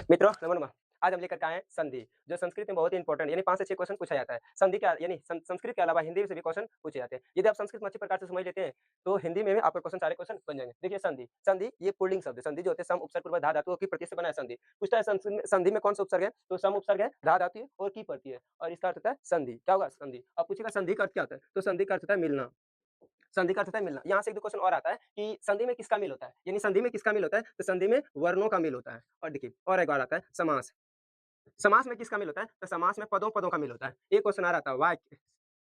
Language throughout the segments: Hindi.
मित्रों नमो नमः। आज हम लेकर के आए हैं संधि, जो संस्कृत में बहुत ही इंपॉर्टेंट यानी 5 से 6 क्वेश्चन पूछा जाता है। संधि क्या यानी संस्कृत के अलावा हिंदी से भी क्वेश्चन पूछे जाते हैं। यदि आप संस्कृत में अच्छी प्रकार से समझ लेते हैं, तो हिंदी में भी आपके क्वेश्चन सारे क्वेश्चन बन जाएँगे। देखिए संधि, संधि ये पुल्लिंग शब्द है। संधि जो होते हैं सम, उपसर्ग, पूर्वक, धातु धातुओं की प्रत्यय से बना है संधि। पूछता है संधि में कौन सा उपसर्ग है? तो सम उपसर्ग है, धा धातु है और की प्रत्यय है और इसका अर्थ होता है संधि। क्या होगा? संधि। अब पूछेगा संधि का अर्थ क्या होता है? तो संधि का अर्थ होता है मिलना। संधि का अर्थ होता है मिलना। यहाँ से 1-2 क्वेश्चन और आता है कि संधि में किसका मेल होता है? यानी संधि में किसका मेल होता है? तो संधि में वर्णों का मेल होता है। और देखिए और एक बार आता है समास। समास में किसका मेल होता है? तो समास में पदों-पदों का मेल होता है। एक क्वेश्चन आ रहा था वाक्य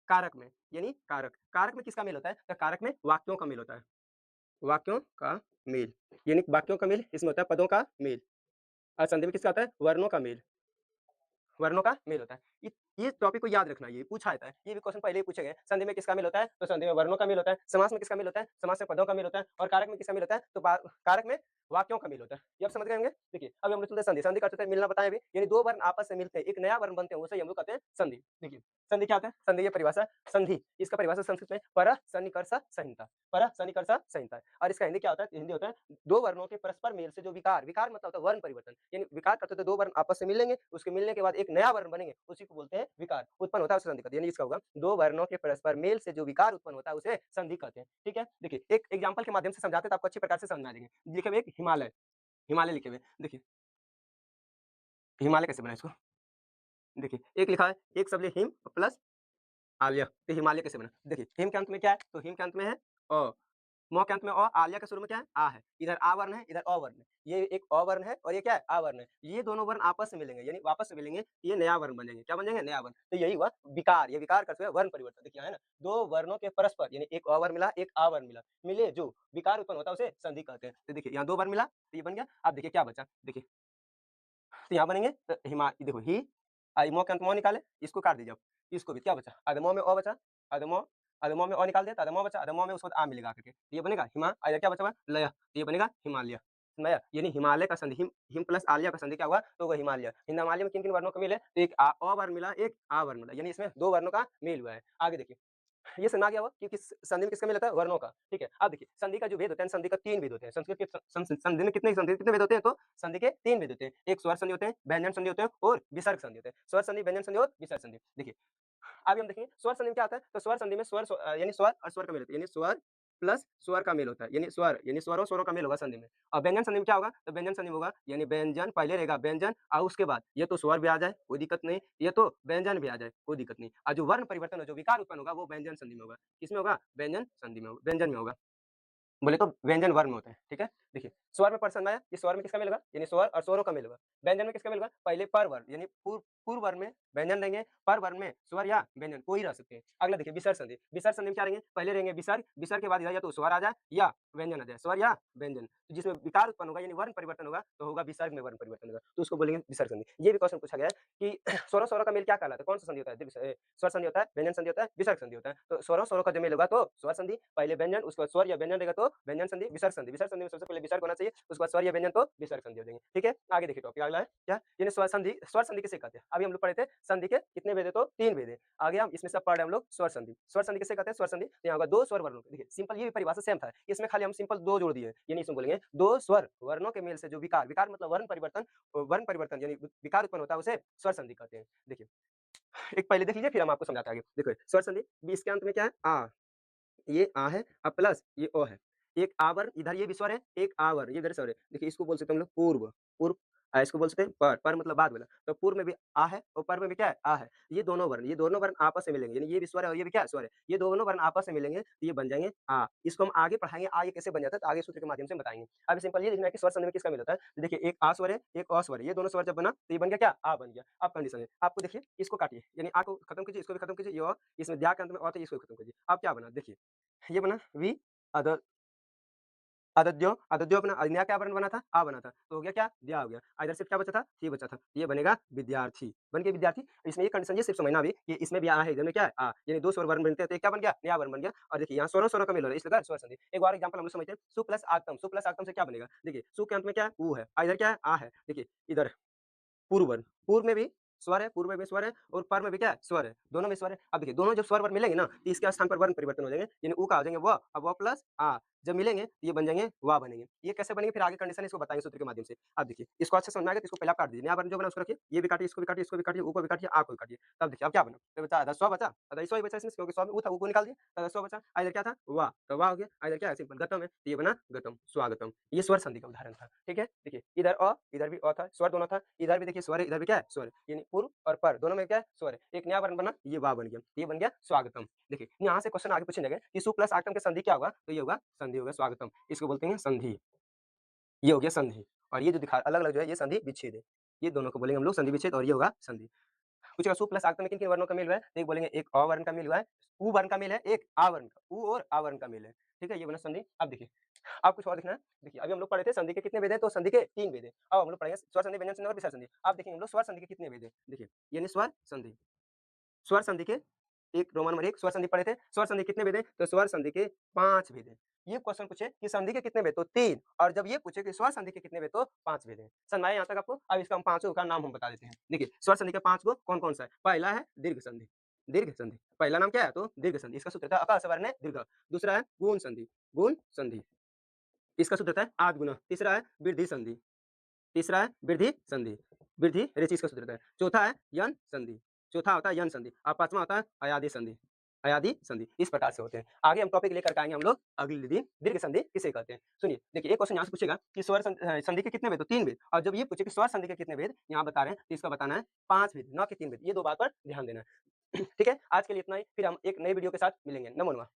कारक में, यानी कारक। कारक में किसका मेल होता है? तो कारक में वाक्यों का मेल होता है। वाक्यों का मेल, यानी वाक्यों का मेल इसमें होता है पदों का मेल। और संधि में किसका होता है? वर्णों का मेल। वर्णों का मेल होता है। ये टॉपिक को याद रखना, ये पूछा जाता है। ये भी क्वेश्चन पहले ही पूछे गए हैं। संधि में किसका मेल होता है? तो संधि में वर्णों का मेल होता है। समास में किसका मेल होता है? समास में पदों का मेल होता है। और कारक में किसका मेल होता है? तो कारक में वाक्यों का मेल होता है। ये आप समझ गए होंगे? देखिए, अभी हम लोग चलते हैं संधि। संधि का अर्थ होता है मिलना बताएँ अभी। यानी 2 वर्ण आपस में मिलते हैं, एक नया वर्ण बनते हैं, उसे ही हम लोग कहते हैं संधि। देखिए, संधि क्या होता है? संधि की परिभाषा संधि, इसका परिभाषा संस्कृत में परः सन्निकर्ष संहिता। परः सन्निकर्ष संहिता है। और इसका हिंदी क्या होता है? हिंदी होता है 2 वर्णों के परस्पर मेल से जो विकार, विकार मतलब होता है वर्ण परिवर्तन। यानी विकार करते तो 2 वर्ण आपस में मिलेंगे, उसके मिलने के बाद एक नया वर्ण बनेंगे, उसी को बोलते हैं विकार। उत्पन्न होता है उसे संधि कहते हैं। यानी इसका होगा 2 वर्णों के परस्पर मेल से जो विकार उत्पन्न होता है उसे संधि कहते हैं। ठीक है? देखिए, एक एग्जांपल के माध्यम से समझाते हैं तो आपको अच्छी प्रकार से समझ में आ जाएंगे। लिखे हुए एक हिमालय, हिमालय लिखे हुए। देखिए, हिमालय कैसे बनाएँ इसको? देखिए, एक लिखा है, एक शब्द है हिम प्लस आलय, तो हिमालय कैसे बना? देखिए, हिम के अंत में क्या है? तो हिम के अंत में है अ। म के अंत में अ, आलिया के शुरू में क्या है? आ है। इधर आ वर्ण है, इधर अ वर्ण है। ये एक अ वर्ण है और ये क्या है? आ वर्ण है। ये दोनों वर्ण आपस में मिलेंगे, यानी वापस से मिलेंगे, ये नया वर्ण बनेंगे। क्या बनेंगे? नया वर्ण। तो यही हुआ विकार। ये विकार का अर्थ है वर्ण परिवर्तन। देखिए है ना? 2 वर्णों के परस्पर यानी एक अ वर्ण मिला, एक आ वर्ण मिला। मिले जो विकार उत्पन्न होता है उसे संधि कहते हैं। तो देखिए यहाँ 2 वर्ण मिला, तो ये बन गया। अब देखिए क्या बचा? देखिए, तो यहाँ बनेंगे देखो ही म के अंत म निकाले, इसको काट दीजिए आप। इसको भी क्या बचा? अधमो में अ बचा, अधमो अधमो में अ निकाल दिया तो अधमो बचा, अधमो में उसके बाद आ मिलेगा आकर के। तो ये बनेगा हिमा इधर क्या बचा हुआ? लय, तो ये बनेगा हिमालय। नया यानी हिमालय का संधि हिम हिम प्लस आलिया का संधि क्या हुआ? तो वो हिमालय। हिमालय में किन-किन वर्णों का मेल है? तो एक अ वर्ण मिला, एक आ वर्ण मिला, यानी इसमें 2 वर्णों का मेल हुआ है। आगे देखिए, ये समझ आ गया होगा कि किस संधि में किसका मेल होता है? वर्णों का। ठीक है? अब देखिए संधि का जो भेद होता है, संधि का 3 भेद होते हैं। संस्कृत के संधि में कितने भेद होते हैं? तो संधि के 3 भेद होते हैं। एक स्वर संधि होते हैं, व्यंजन संधि होते हैं और विसर्ग संधि होते हैं। स्वर संधि, व्यंजन संधि और विसर्ग संधि। देखिए, अभी हम देखेंगे स्वर संधि में क्या आता है? तो स्वर संधि में यानी स्वर और स्वर का मेल होता है, यानी स्वर प्लस स्वर का मेल होता है, यानी स्वर यानी स्वरों स्वरों का मेल होगा संधि में। और व्यंजन संधि में क्या होगा? तो व्यंजन संधि में होगा यानी व्यंजन पहले रहेगा व्यंजन और उसके बाद ये तो स्वर भी आ जाए कोई दिक्कत नहीं, ये तो व्यंजन भी आ जाए कोई दिक्कत नहीं। और जो वर्ण परिवर्तन है, जो विकार उत्पन्न होगा वो व्यंजन संधि में होगा। किसमें होगा? व्यंजन संधि में होगा, व्यंजन में होगा। बोले तो व्यंजन वर्ण में होता है, ठीक है? देखिए, स्वर में पसंद आया, ये स्वर में किसका मेल होगा? यानी स्वर और स्वरों का मेल होगा। व्यंजन में किसका मेल होगा? पहले पर वर्ण यानी पूर्व वर्ण में व्यंजन रहेंगे, पर वर्ण में स्वर या व्यंजन कोई रह सकते हैं। अगला देखिए विसर्ग संधि। विसर्ग संधि में क्या रहेंगे? पहले रहेंगे विसर्ग, विसर्ग के बाद इधर या तो स्वर आ जाए या व्यंजन आ जाए, स्वर या व्यंजन। तो जिसमें विकार उत्पन्न होगा यानी वर्ण परिवर्तन होगा, तो होगा विसर्ग में वर्ण परिवर्तन होगा, तो उसको बोलेंगे विसर्ग संधि। ये भी क्वेश्चन पूछा गया है कि स्वरों स्वरों का मेल क्या कहलाता है? कौन सा संधि होता है? देखिए स्वर संधि होता है, व्यंजन संधि होता है, विसर्ग संधि होता है। तो स्वरों स्वरों का जो मेल होगा तो स्वर संधि, पहले व्यंजन उसके बाद स्वर या व्यंजन रहेगा तो व्यंजन संधि, विसर्ग संधि। विसर्ग संधि में सबसे पहले विसर्ग होना चाहिए, उसके बाद स्वर या व्यंजन तो विसर्ग संधि हो जाएंगे। ठीक है? आगे देखिए टॉपिक अगला है क्या? यानी स्वर संधि किसे कहते हैं? अभी हम लोग पढ़े थे संधि के कितने भेद है? तो 3 भेद है। आगे हम इसमें सब पढ़ रहे हैं हम लोग स्वर संधि। स्वर संधि किसे कहते हैं? स्वर संधि तो यहाँ होगा 2 स्वर वर्णों के। देखिए सिंपल ये भी परिभाषा सेम था। इसमें खाली हम सिंपल 2 जोड़ दिए हैं। यानी इसमें बोलेंगे 2 स्वर वर्णों के मेल से जो विकार, विकार मतलब वर्ण परिवर्तन यानी विकार उत्पन्न होता है उसे स्वर संधि कहते हैं। देखिए, एक पहले देख लीजिए फिर हम आपको समझाते हैं आगे। देखो स्वर संधि भी इसके अंत में क्या है? आ। ये आ है और प्लस ये ओ है। एक आवर इधर ये भी स्वर है, एक आवर ये इधर स्वर है। देखिए इसको बोल सकते हैं हम लोग पूर्व, पूर्व इसको बोल सकते हैं पर मतलब बाद वाला। तो पूर्व में भी आ है और पर में भी क्या है? आ है। ये दोनों वर्ण आपस में मिलेंगे, यानी ये भी स्वर है और ये भी क्या है? स्वर है। ये दोनों वर्ण आपस में मिलेंगे तो ये बन जाएँगे आ। इसको हम आगे पढ़ाएँगे आ ये कैसे बन जाता है, तो आगे सूत्र के माध्यम से बताएँगे। अब सिंपल ये लिखना है कि स्वर संधि में किसका मेल होता है? तो देखिए एक आ स्वर है, एक अ स्वर है। ये दोनों स्वर जब बना तो ये बन गया क्या? आ बन गया। अब कंडीशन है, आपको देखिए इसको काटिए, यानी आ को खत्म कीजिए, इसको भी खत्म कीजिए, ये अ, इसमें द्या के अंत में अ था, इसको भी खत्म कीजिए। अब क्या बना? देखिए ये बना वी अद अदद्यो अदद्यो अपना अन्य क्या वर्ण बना था? आ बना था। तो हो गया क्या? दिया हो गया। इधर सिर्फ क्या बचा था? थी बचा था। ये बनेगा विद्यार्थी। बन गया विद्यार्थी। इसमें ये कंडीशन ये सिर्फ समझना अभी कि इसमें भी आ है, इधर में क्या है? आ। यानी 2 स्वर वर्ण बनते हैं तो ये क्या बन गया? नया वर्ण बन गया। और देखिए यहाँ स्वरों स्वरों का मेल हो रहा है, इसलिए स्वर संधि। एक और एग्जांपल हम लोग समझते हैं। सु प्लस आगतम। सु प्लस आगतम से क्या बनेगा? देखिए सु के अंत में क्या है? उ है। इधर क्या है? आ है। देखिए इधर पूर्व वर्ण, पूर्व में भी स्वर है, पूर्व में भी स्वर है और पर में भी क्या है? स्वर है, दोनों में स्वर है। अब देखिए दोनों जब स्वर वर्ण मिलेंगे ना, तो इसके स्थान पर वर्ण परिवर्तन हो जाएंगे, यानी उ का हो जाएंगे व, अब व प्लस आ। जब मिलेंगे तो ये बन जाएँगे वा बनेंगे। ये कैसे बनेंगे फिर आगे कंडीशन इसको बताएँगे सूत्र के माध्यम से। अब देखिए, इसको अच्छे से समझ में आएगा तो इसको पहले आप काट दीजिए। नया वर्ण जो बना उसको रखिए, ये भी काटिए, इसको भी काटिए, इसको भी काटिए, ऊ को भी काटिए, आ को भी काटिए। तब देखिए अब क्या बना? तो बचा आधा 100 बचा, आधा 100 ही बचा इसमें क्योंकि 100 में ऊ था, ऊ को निकाल दिया, आधा 100 बचा। इधर क्या था? वा, तो वा हो गया। इधर क्या है? सिंपल गतम है, तो ये बना गतम, स्वागतम। ये स्वर संधि का उदाहरण था, ठीक है? देखिए, इधर इधर भी था, स्वर दोनों था। इधर भी देखिए स्वर है, इधर भी क्या है? स्वर है। यानी पूर्व और पर दोनों में क्या है? स्वर है। एक नया वर्ण बना, ये वा बन गया। ये बन गया स्वागतम। देखिए, यहाँ से क्वेश्चन आगे पूछने लगे कि सु प्लस आगतम के संधि क्या होगा? तो ये होगा संधि होगा स्वागतम। इसको बोलते हैं संधि। ये हो गया संधि और ये जो दिखा अलग-अलग जो है ये संधि विच्छेद है। ये दोनों को बोलेंगे हम लोग संधि विच्छेद और ये होगा संधि। पूछेगा सु प्लस आगतम में किन-किन वर्णों का मेल हुआ है? तो एक बोलेंगे एक अ वर्ण का मेल हुआ है, उ वर्ण का मेल है, एक आ वर्ण का, उ और आ वर्ण का मेल है। ठीक है? ये बना संधि। अब देखिए, अब कुछ और देखना है। देखिए, अभी हम लोग पढ़े थे संधि के कितने भेद हैं? तो संधि के 3 भेद हैं। अब हम लोग पढ़ेंगे स्वर संधि, व्यंजन संधि और विसर्ग संधि। अब देखेंगे हम लोग स्वर संधि के कितने भेद हैं? देखिए, यानी स्वर संधि। स्वर संधि के एक रोमन नंबर 1 स्वर संधि पढ़े थे। स्वर संधि कितने भेद हैं? तो स्वर संधि के 5 भेद हैं। ये क्वेश्चन पूछे कि संधि के कितने भेद? तो 3 और जब ये पूछे कि स्वर संधि के कितने भेद? तो 5 भेद हैं। समझ में आया यहाँ तक आपको? अब इसका हम पाँचों का नाम हम बता देते हैं। देखिए, स्वर संधि के 5 गो कौन-कौन सा है? पहला है दीर्घ संधि। दीर्घ संधि। पहला नाम क्या है? तो दीर्घ संधि। इसका सूत्र था अप सवर्ण दीर्घ। दूसरा है गुण संधि। गुण संधि। इसका सूत्र था आद गुना। तीसरा है वृद्धि संधि। तीसरा है वृद्धि संधि। वृद्धि रेचि इसका सूत्र होता है। चौथा है यन संधि। चौथा होता है यन संधि और पाँचवाँ होता है अयादि संधि। अयादि संधि इस प्रकार से होते हैं। आगे हम टॉपिक लेकर के आएँगे हम लोग अगले दिन दीर्घ संधि किसे कहते हैं? सुनिए, देखिए एक क्वेश्चन यहाँ से पूछेगा कि संधि के कितने भेद? तो 3 भेद और जब ये पूछे कि स्वर संधि के कितने भेद? यहाँ बता रहे हैं तो इसका बताना है 5 भेद, ना कि 3 भेद। ये 2 बात पर ध्यान देना है। ठीक है? आज के लिए इतना ही, फिर हम एक नई वीडियो के साथ मिलेंगे। नमो नमः।